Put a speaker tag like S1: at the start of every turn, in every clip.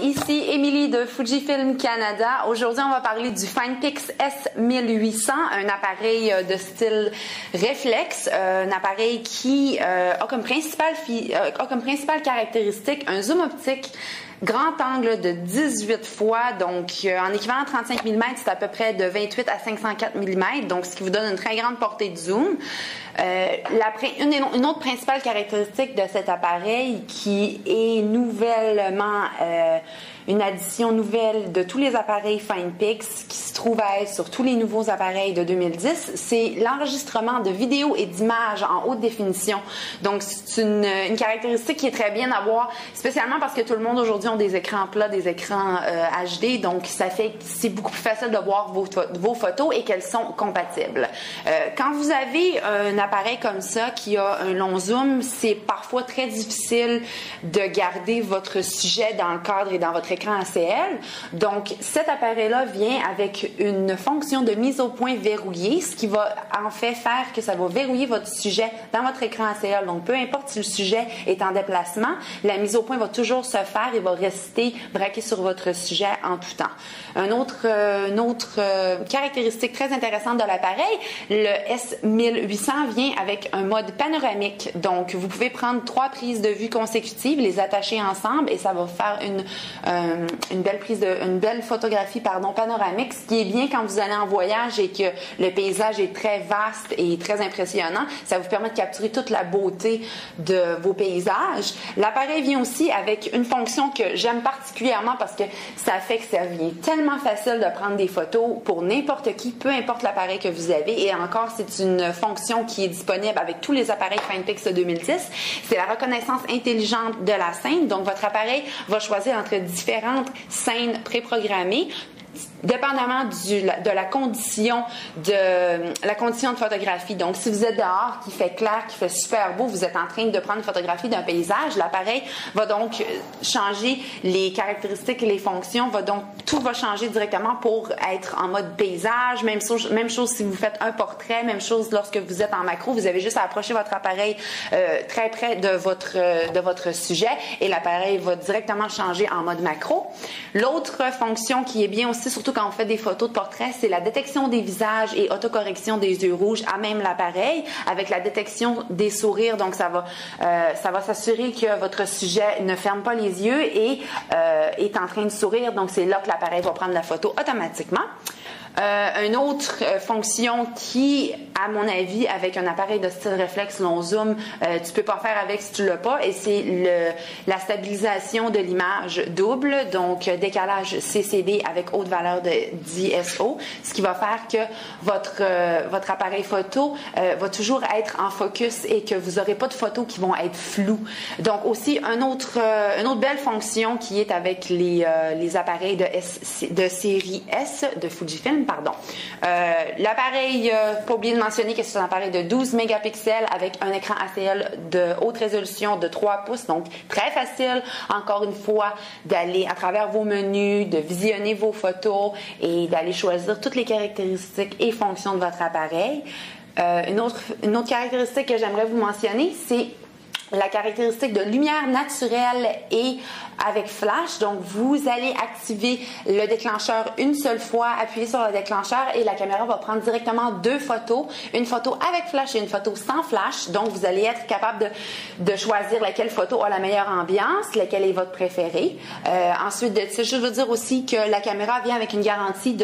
S1: ici Émilie de Fujifilm Canada. Aujourd'hui, on va parler du Finepix S1800, un appareil de style réflexe, un appareil qui a comme principale caractéristique un zoom optique grand angle de 18 fois, donc en équivalent 35 mm, c'est à peu près de 28 à 504 mm, donc ce qui vous donne une très grande portée de zoom. Une autre principale caractéristique de cet appareil qui est nouvellement une addition nouvelle de tous les appareils Finepix qui se trouve à être sur tous les nouveaux appareils de 2010, c'est l'enregistrement de vidéos et d'images en haute définition. Donc, c'est une caractéristique qui est très bien à voir, spécialement parce que tout le monde aujourd'hui ont des écrans plats, des écrans HD, donc ça fait que c'est beaucoup plus facile de voir vos photos et qu'elles sont compatibles. Quand vous avez un appareil comme ça qui a un long zoom, c'est parfois très difficile de garder votre sujet dans le cadre et dans votre écran ACL. Donc, cet appareil-là vient avec une fonction de mise au point verrouillée, ce qui va en fait faire que ça va verrouiller votre sujet dans votre écran ACL. Donc, peu importe si le sujet est en déplacement, la mise au point va toujours se faire et va rester braqué sur votre sujet en tout temps. Une autre caractéristique très intéressante de l'appareil, le S1800 vient avec un mode panoramique. Donc, vous pouvez prendre 3 prises de vue consécutives, les attacher ensemble et ça va faire une belle photographie panoramique, ce qui est bien quand vous allez en voyage et que le paysage est très vaste et très impressionnant. Ça vous permet de capturer toute la beauté de vos paysages. L'appareil vient aussi avec une fonction que j'aime particulièrement parce que ça fait que ça devient tellement facile de prendre des photos pour n'importe qui, peu importe l'appareil que vous avez. Et encore, c'est une fonction qui est disponible avec tous les appareils Finepix de 2010. C'est la reconnaissance intelligente de la scène. Donc, votre appareil va choisir entre différentes scènes préprogrammées, dépendamment de la condition de photographie. Donc, si vous êtes dehors, qui fait clair, qui fait super beau, vous êtes en train de prendre une photographie d'un paysage, l'appareil va donc changer les caractéristiques et les fonctions, tout va changer directement pour être en mode paysage. Même chose si vous faites un portrait, même chose lorsque vous êtes en macro, vous avez juste à approcher votre appareil très près de votre sujet et l'appareil va directement changer en mode macro. L'autre fonction qui est bien aussi, surtout quand on fait des photos de portrait, c'est la détection des visages et autocorrection des yeux rouges à même l'appareil avec la détection des sourires. Donc, ça va s'assurer que votre sujet ne ferme pas les yeux et est en train de sourire. Donc, c'est là que l'appareil va prendre la photo automatiquement. Une autre fonction qui, à mon avis, avec un appareil de style réflexe long zoom, tu peux pas faire avec si tu l'as pas, et c'est la stabilisation de l'image double, donc décalage CCD avec haute valeur de d'ISO, ce qui va faire que votre appareil photo va toujours être en focus et que vous n'aurez pas de photos qui vont être floues. Donc aussi, une autre belle fonction qui est avec les appareils de série S de Fujifilm, l'appareil, pas oublier de mentionner que c'est un appareil de 12 mégapixels avec un écran ACL de haute résolution de 3 pouces, donc très facile, encore une fois, d'aller à travers vos menus, de visionner vos photos et d'aller choisir toutes les caractéristiques et fonctions de votre appareil. Une autre caractéristique que j'aimerais vous mentionner, c'est la caractéristique de lumière naturelle et avec flash. Donc, vous allez activer le déclencheur une seule fois, appuyer sur le déclencheur et la caméra va prendre directement 2 photos, une photo avec flash et une photo sans flash. Donc, vous allez être capable de choisir laquelle photo a la meilleure ambiance, laquelle est votre préférée. Ensuite, je veux dire aussi que la caméra vient avec une garantie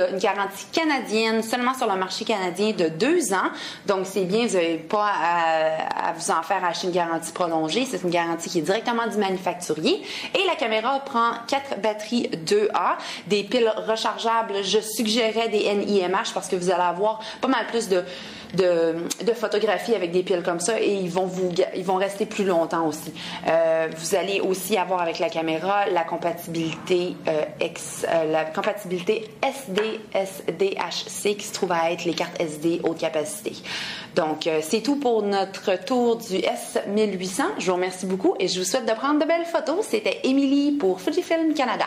S1: canadienne seulement sur le marché canadien de 2 ans. Donc, c'est bien, vous n'avez pas à vous en faire acheter une garantie prolongée. C'est une garantie qui est directement du manufacturier. Et la caméra prend 4 batteries 2A, des piles rechargeables. Je suggérais des NIMH parce que vous allez avoir pas mal plus de photographies avec des piles comme ça et ils vont rester plus longtemps aussi. Vous allez aussi avoir avec la caméra la compatibilité SD, SDHC qui se trouve à être les cartes SD haute capacité. Donc, c'est tout pour notre tour du S1800. Je vous remercie beaucoup et je vous souhaite de prendre de belles photos. C'était Émilie pour Fujifilm Canada.